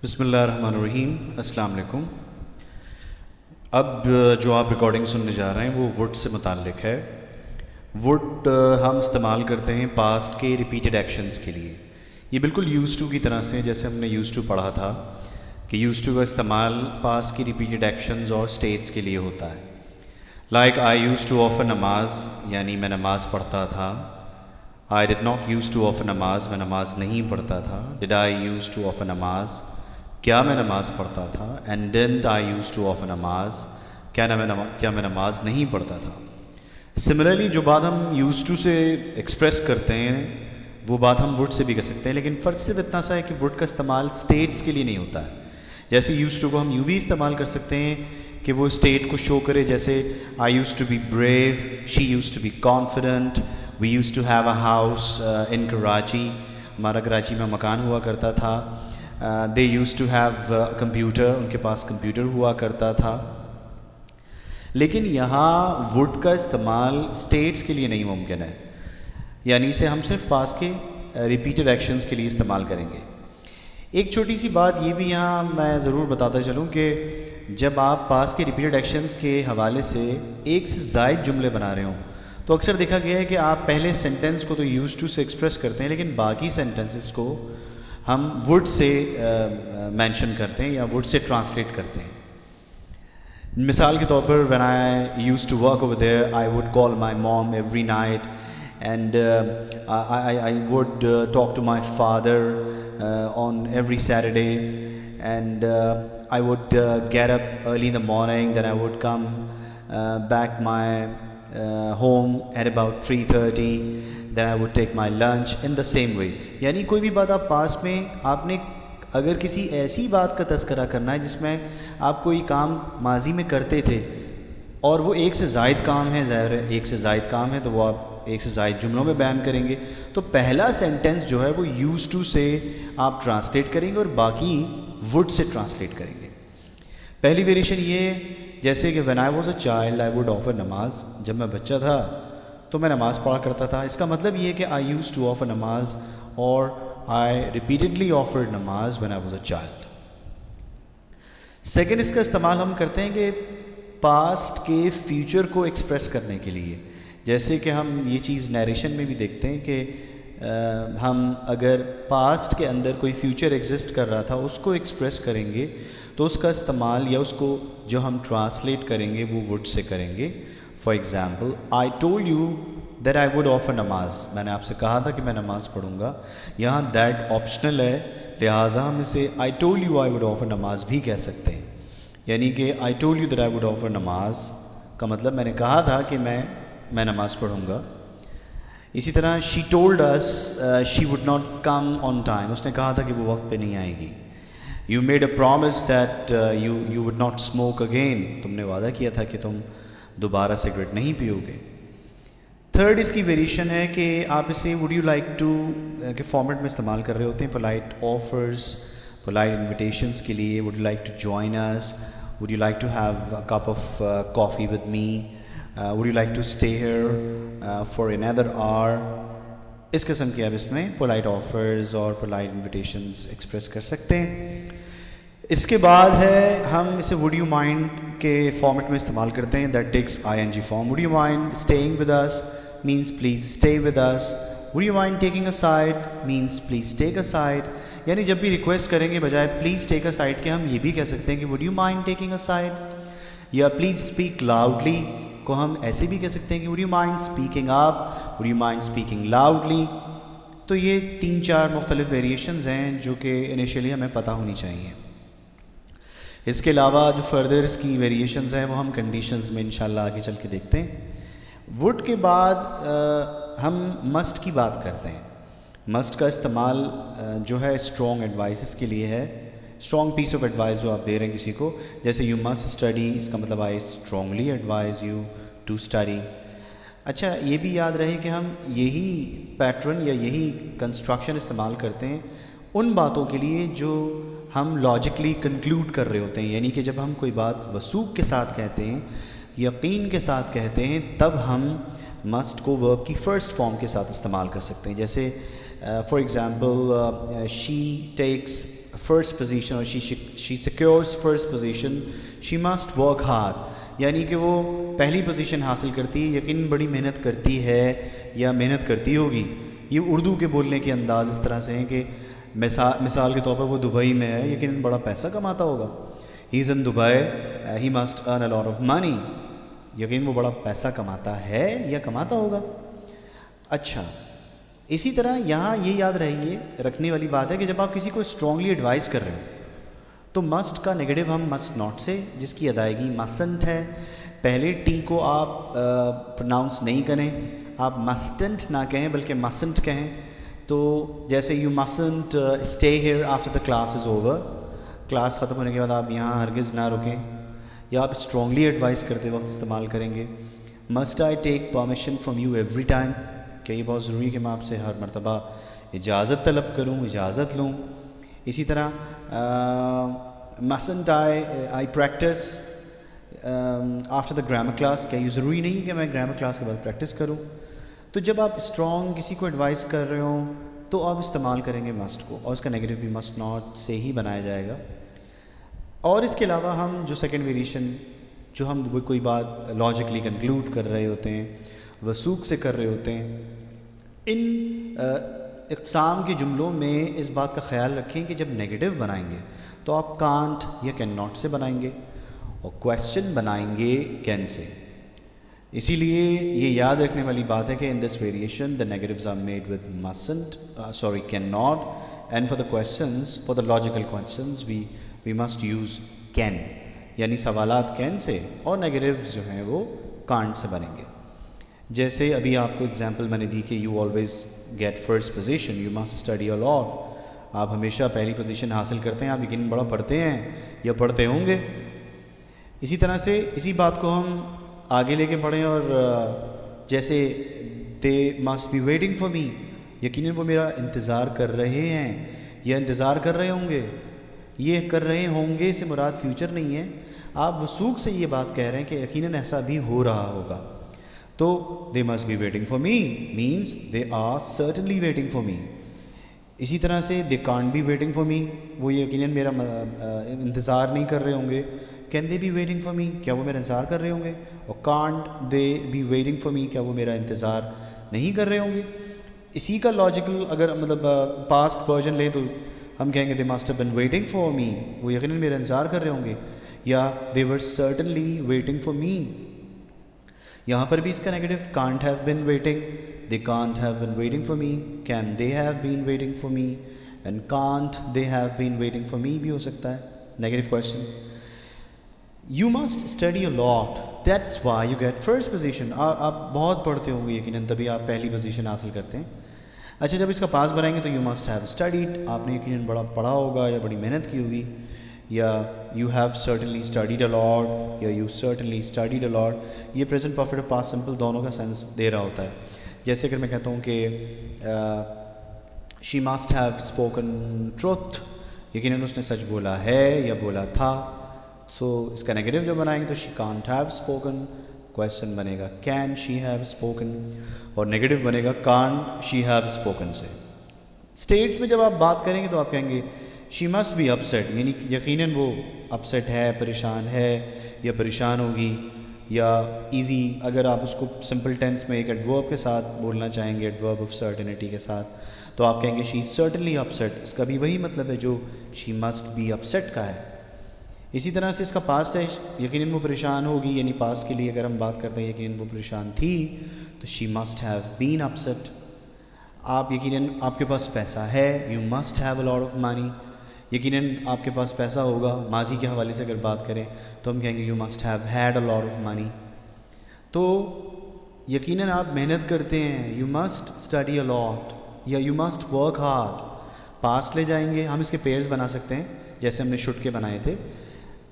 بسم اللہ الرحمن الرحیم. السلام علیکم. اب جو آپ ریکارڈنگ سننے جا رہے ہیں وہ وڈ سے متعلق ہے. وڈ ہم استعمال کرتے ہیں پاسٹ کے ریپیٹڈ ایکشنز کے لیے. یہ بالکل یوز ٹو کی طرح سے جیسے ہم نے یوز ٹو پڑھا تھا کہ یوز ٹو کا استعمال پاسٹ کی ریپیٹڈ ایکشنز اور اسٹیٹس کے لیے ہوتا ہے. Like I used to offer namaz, یعنی میں نماز پڑھتا تھا. I did not used to offer namaz, میں نماز نہیں پڑھتا تھا. Did I used to offer namaz, کیا میں نماز پڑھتا تھا. And didn't I used to offer namaz, کیا میں نماز نہیں پڑھتا تھا. سملرلی جو بات ہم یوز ٹو سے ایکسپریس کرتے ہیں وہ بات ہم وڈ سے بھی کر سکتے ہیں، لیکن فرق صرف اتنا سا ہے کہ وڈ کا استعمال اسٹیٹس کے لیے نہیں ہوتا ہے. جیسے یوز ٹو کو ہم یوں بھی استعمال کر سکتے ہیں کہ وہ اسٹیٹ کو شو کرے، جیسے I used to be brave, she used to be confident, we used to have a house in Karachi, ہمارا کراچی میں مکان ہوا کرتا تھا. They used to have computer, ان کے پاس کمپیوٹر ہوا کرتا تھا. لیکن یہاں وڈ کا استعمال اسٹیٹس کے لیے نہیں ممکن ہے، یعنی اسے ہم صرف پاس کے ریپیٹڈ ایکشنز کے لیے استعمال کریں گے. ایک چھوٹی سی بات یہ بھی یہاں میں ضرور بتاتا چلوں کہ جب آپ پاس کے ریپیٹڈ ایکشنز کے حوالے سے ایک سے زائد جملے بنا رہے ہوں تو اکثر دیکھا گیا ہے کہ آپ پہلے سینٹنس کو تو یوز ٹو سے ایکسپریس کرتے ہیں، لیکن باقی سینٹنسز کو ہم وڈ سے مینشن کرتے ہیں یا وڈ سے ٹرانسلیٹ کرتے ہیں. مثال کے طور پر when I used to work over there, I would call my mom every night and I would talk to my father on every Saturday, and I would get up early in the morning, then I would come back my home at about 3:30, then I would take my lunch in the same way. یعنی کوئی بھی بات آپ پاس میں آپ نے اگر کسی ایسی بات کا تذکرہ کرنا ہے جس میں آپ کوئی کام ماضی میں کرتے تھے اور وہ ایک سے زائد کام ہے، ظاہر ہے ایک سے زائد کام ہے تو وہ آپ ایک سے زائد جملوں میں بیان کریں گے، تو پہلا سینٹنس جو ہے وہ یوز ٹو سے آپ ٹرانسلیٹ کریں گے اور باقی وڈ سے ٹرانسلیٹ کریں گے. پہلی ویریشن یہ جیسے کہ when I was a child I would offer نماز، جب میں بچہ تھا تو میں نماز پڑھا کرتا تھا. اس کا مطلب یہ ہے کہ I used to offer نماز اور I repeatedly offered نماز when I was a child. Second, اس کا استعمال ہم کرتے ہیں کہ پاسٹ کے فیوچر کو ایکسپریس کرنے کے لیے. جیسے کہ ہم یہ چیز نیریشن میں بھی دیکھتے ہیں کہ ہم اگر پاسٹ کے اندر کوئی فیوچر ایگزسٹ کر رہا تھا اس کو ایکسپریس کریں گے تو اس کا استعمال یا اس کو جو ہم ٹرانسلیٹ کریں گے وہ وڈ سے کریں گے. For example I told you that I would offer نماز، میں نے آپ سے کہا تھا کہ میں نماز پڑھوں گا. یہاں دیٹ آپشنل ہے، لہٰذا ہم اسے I told you I would offer نماز بھی کہہ سکتے ہیں. یعنی کہ I told you that I would offer نماز کا مطلب میں نے کہا تھا کہ میں نماز پڑھوں گا. اسی طرح she told us she would not come on time، اس نے کہا تھا کہ وہ وقت پہ نہیں آئے گی. You made a promise that you would not smoke again، تم نے وعدہ کیا تھا کہ تم دوبارہ سگریٹ نہیں پیو گے. تھرڈ، اس کی ویریشن ہے کہ آپ اسے would you like to کے فارمیٹ میں استعمال کر رہے ہوتے ہیں. polite offers، polite invitations کے لیے would you like to join us، would you like to have a cup of coffee with me، would you like to stay here for another hour. اس قسم کی آپ اس میں polite offers اور polite invitations express کر سکتے ہیں. اس کے بعد ہے ہم اسے would you mind کے فارمیٹ میں استعمال کرتے ہیں. that takes ing form. would you mind staying with us means please stay with us. would you mind taking a side means please take a side. یعنی جب بھی ریکویسٹ کریں گے بجائے please take a side کے ہم یہ بھی کہہ سکتے ہیں کہ would you mind taking a side، یا please speak loudly کو ہم ایسے بھی کہہ سکتے ہیں کہ would you mind speaking up، would you mind speaking loudly. تو یہ 3-4 مختلف ویریشنز ہیں جو کہ انیشیلی ہمیں پتہ ہونی چاہیے. اس کے علاوہ جو فردر اس کی ویریشنز ہیں وہ ہم کنڈیشنز میں انشاءاللہ آگے چل کے دیکھتے ہیں. وڈ کے بعد ہم مسٹ کی بات کرتے ہیں. مسٹ کا استعمال جو ہے اسٹرانگ ایڈوائسز کے لیے ہے. اسٹرانگ پیس آف ایڈوائس جو آپ دے رہے ہیں کسی کو، جیسے یو مسٹ اسٹڈی، اس کا مطلب I strongly advise you to study. اچھا یہ بھی یاد رہے کہ ہم یہی پیٹرن یا یہی کنسٹرکشن استعمال کرتے ہیں ان باتوں کے لیے جو ہم لاجکلی کنکلوڈ کر رہے ہوتے ہیں. یعنی کہ جب ہم کوئی بات وثوق کے ساتھ کہتے ہیں، یقین کے ساتھ کہتے ہیں، تب ہم مسٹ کو ورب کی فرسٹ فارم کے ساتھ استعمال کر سکتے ہیں. جیسے for example she takes first position or she secures first position, she must work hard. یعنی کہ وہ پہلی پوزیشن حاصل کرتی ہے یقیناً بڑی محنت کرتی ہے یا محنت کرتی ہوگی. یہ اردو کے بولنے کے انداز اس طرح سے ہیں کہ مثال کے طور پر وہ دبئی میں ہے, یقیناً بڑا پیسہ کماتا ہوگا. He is in Dubai, he must earn a lot of money. یقیناً وہ بڑا پیسہ کماتا ہے یا کماتا ہوگا. اچھا, اسی طرح یہاں یہ یاد رکھنے والی بات ہے کہ جب آپ کسی کو اسٹرانگلی ایڈوائز کر رہے ہو تو مسٹ کا نیگیٹو ہم مسٹ ناٹ سے, جس کی ادائیگی مسنٹ ہے. پہلے ٹی کو آپ پروناؤنس نہیں کریں, آپ مسٹنٹ نہ کہیں بلکہ مسنٹ کہیں. تو جیسے you mustn't stay here after the class is over, class ختم ہونے کے بعد آپ یہاں ہرگز نہ رکیں. یا آپ اسٹرانگلی ایڈوائز کرتے وقت استعمال کریں گے must I take permission from you every time. کہ یہ بہت ضروری ہے کہ میں آپ سے ہر مرتبہ اجازت طلب کروں, اجازت لوں. اسی طرح mustn't I practice after the grammar class. کیا یہ ضروری نہیں ہے کہ میں گرامر کلاس کے بعد پریکٹس کروں. تو جب آپ اسٹرانگ کسی کو ایڈوائز کر رہے ہوں تو آپ استعمال کریں گے مسٹ کو, اور اس کا نیگیٹو بھی مسٹ ناٹ سے ہی بنایا جائے گا. اور اس کے علاوہ ہم جو سیکنڈ ویریشن جو ہم کوئی بات لاجیکلی کنکلوڈ کر رہے ہوتے ہیں, وثوق سے کر رہے ہوتے ہیں, ان اقسام کے جملوں میں اس بات کا خیال رکھیں کہ جب نیگیٹو بنائیں گے تو آپ کانٹ یا کین ناٹ سے بنائیں گے, اور کویسچن بنائیں گے کین سے. اسی لیے یہ یاد رکھنے والی بات ہے کہ in this variation the negatives are made with mustn't can not, and for the questions, for the logical questions we must use can, یعنی سوالات کین سے, اور نیگیٹوز جو ہیں وہ کانٹ سے بنیں گے. جیسے ابھی آپ کو اگزامپل میں نے دی کہ you always get first position, you must study a lot. آپ ہمیشہ پہلی پوزیشن حاصل کرتے ہیں, آپ یقیناً بڑا پڑھتے ہیں یا پڑھتے ہوں گے. اسی طرح سے اسی بات کو ہم آگے لے کے پڑھیں, اور جیسے they must be waiting for me, یقیناً وہ میرا انتظار کر رہے ہیں یا انتظار کر رہے ہوں گے. یہ کر رہے ہوں گے سے مراد فیوچر نہیں ہے, آپ وثوق سے یہ بات کہہ رہے ہیں کہ یقیناً ایسا بھی ہو رہا ہوگا. تو they must be waiting for me means they are certainly waiting for me. اسی طرح سے they can't be waiting for me, وہ یقیناً میرا انتظار نہیں کر رہے ہوں گے. Can they be waiting for me, کیا وہ میرا انتظار کر رہے ہوں گے. اور can't they be waiting for me, کیا وہ میرا انتظار نہیں کر رہے ہوں گے. اسی کا لاجیکل اگر مطلب پاسٹ ورژن لیں تو ہم کہیں گے they must have been waiting for me, وہ یقیناً میرا انتظار کر رہے ہوں گے. یا دے ور سرٹنلی ویٹنگ فار می. یہاں پر بھی اس کا negative can't have been waiting, they can't have been waiting for me. Can they have been waiting for me, and can't they have been waiting for می بھی ہو سکتا ہے negative question. You must study a lot, that's why you get first position. آپ بہت پڑھتے ہوں گے یقیناً, تبھی آپ پہلی پوزیشن حاصل کرتے ہیں. اچھا, جب اس کا پاس بنائیں گے تو یو مسٹ ہیو اسٹڈیڈ, آپ نے یقیناً بڑا پڑھا ہوگا یا بڑی محنت کی ہوگی. یا یو ہیو سرٹنلی اسٹڈیڈ اے لاٹ, یا یو سرٹنلی اسٹڈیڈ اے لاٹ. یہ پریزنٹ پرفیکٹ اور پاسٹ سمپل دونوں کا سینس دے رہا ہوتا ہے. جیسے اگر میں کہتا ہوں کہ she must have spoken truth, یقیناً اس نے سچ بولا ہے یا بولا تھا. سو اس کا نیگیٹو جو بنائیں گے تو she can't have spoken, question بنے گا کین شی ہیو اسپوکن, اور نیگیٹو بنے گا کانٹ شی ہیو اسپوکن سے. اسٹیٹس میں جب آپ بات کریں گے تو آپ کہیں گے شی مسٹ بی اپسیٹ, یعنی یقیناً وہ اپسیٹ ہے, پریشان ہے یا پریشان ہوگی. یا ایزی اگر آپ اس کو سمپل ٹینس میں ایک ایڈورب کے ساتھ بولنا چاہیں گے, ایڈورب آف سرٹنٹی کے ساتھ, تو آپ کہیں گے شی از سرٹنلی اپسیٹ. اس کا بھی وہی مطلب ہے جو شی مسٹ بی اپسیٹ کا ہے. اسی طرح سے اس کا پاسٹ ہے, یقیناً وہ پریشان ہوگی, یعنی پاسٹ کے لیے اگر ہم بات کرتے ہیں یقیناً وہ پریشان تھی تو she must have been upset. آپ یقیناً آپ کے پاس پیسہ ہے, you must have a lot of money, یقیناً آپ کے پاس پیسہ ہوگا. ماضی کے حوالے سے اگر بات کریں تو ہم کہیں گے you must have had a lot of منی. تو یقیناً آپ محنت کرتے ہیں, یو مسٹ اسٹڈی اے لاٹ, یا you must work hard. Past لے جائیں گے, ہم اس کے پیئرز بنا سکتے ہیں جیسے ہم نے شوڈ کے بنائے تھے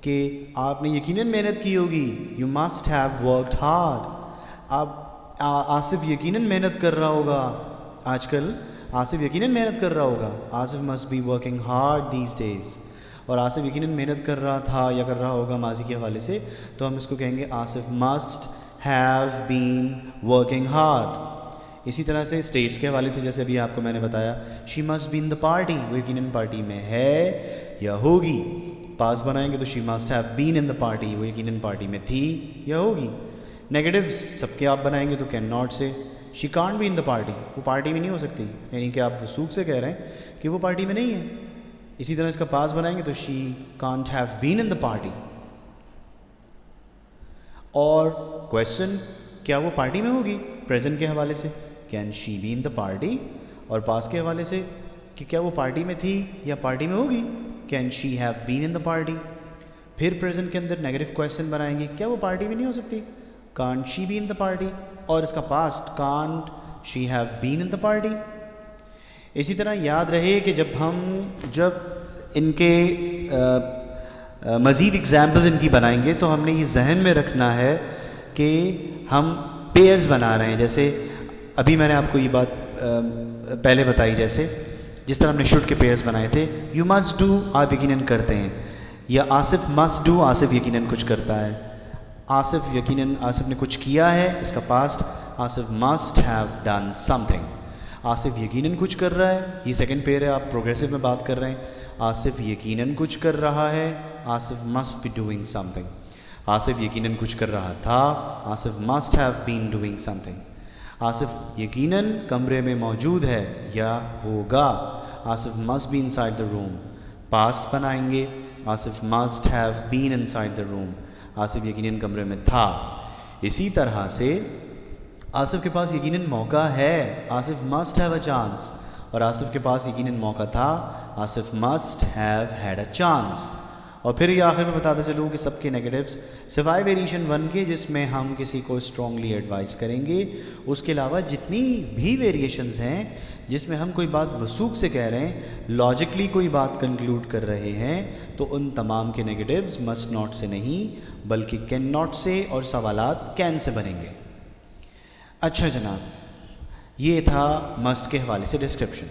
کہ آپ نے یقیناً محنت کی ہوگی, you must have worked hard. Asif یقیناً محنت کر رہا ہوگا, آج کل آصف یقیناً محنت کر رہا ہوگا. Asif must be working hard these days. اور آصف یقیناً محنت کر رہا تھا یا کر رہا ہوگا ماضی کے حوالے سے, تو ہم اس کو کہیں گے Asif must have been working hard. اسی طرح سے اسٹیٹس کے حوالے سے جیسے ابھی آپ کو میں نے بتایا she must be in the party, وہ یقیناً پارٹی میں ہے یا ہوگی. پاس بنائیں گے تو she must have been in the party, وہ یقیناً پارٹی میں تھی یا ہوگی. نیگیٹیوز سب کے آپ بنائیں گے تو cannot say she can't be in the party, وہ پارٹی میں نہیں ہو سکتی، یعنی کہ آپ وثوق سے کہہ رہے ہیں کہ وہ پارٹی میں نہیں ہے. اسی طرح اس کا پاس بنائیں گے تو she can't have been in the party. اور کویشچن کیا وہ پارٹی میں ہوگی، پریزنٹ کے حوالے سے can she be in the party, اور پاس کے حوالے سے کہ کیا وہ پارٹی میں تھی یا پارٹی میں ہوگی، can she have been in the party. پھر پریزنٹ کے اندر نیگیٹو کویشچن بنائیں گے کیا وہ پارٹی میں نہیں ہو سکتی، can't she be in the party, اور اس کا past can't she have been in the party. اسی طرح یاد رہے کہ جب ان کے مزید ایگزامپلز ان کی بنائیں گے تو ہم نے یہ ذہن میں رکھنا ہے کہ ہم پیئرز بنا رہے ہیں. جیسے ابھی میں نے آپ کو یہ بات پہلے بتائی، جیسے جس طرح ہم نے شوڈ کے پیئرز بنائے تھے. یو مسٹ ڈو آپ یقیناً کرتے ہیں، یا آصف مسٹ ڈو آصف یقیناً کچھ کرتا ہے. آصف نے کچھ کیا ہے، اس کا past Asif must have done some thing. Asif یقیناً کچھ کر رہا ہے، یہ سیکنڈ پیئر ہے، آپ پروگریسو میں بات کر رہے ہیں. آصف یقیناً کچھ کر رہا ہے، Asif must be doing something. Asif یقیناً کچھ کر رہا تھا، Asif must have been doing something. Asif یقیناً کمرے میں موجود ہے یا ہوگا، Asif must be inside the room. Past بنائیں گے Asif must have been inside the room, Asif یقیناً کمرے میں تھا. اسی طرح سے آصف کے پاس یقیناً موقع ہے، Asif must have a chance, اور آصف کے پاس یقیناً موقع تھا، Asif must have had a chance. اور پھر یہ آخر میں بتاتا چلوں کہ سب کے نیگیٹیوز سوائے ویریشن 1 کے جس میں ہم کسی کو اسٹرانگلی ایڈوائز کریں گے، اس کے علاوہ جتنی بھی ویریشنز ہیں جس میں ہم کوئی بات وثوق سے کہہ رہے ہیں، لاجکلی کوئی بات کنکلوڈ کر رہے ہیں، تو ان تمام کے نیگیٹیوز مسٹ ناٹ سے نہیں بلکہ کین ناٹ سے اور سوالات کین سے بنیں گے. اچھا جناب، یہ تھا مسٹ کے حوالے سے ڈسکرپشن.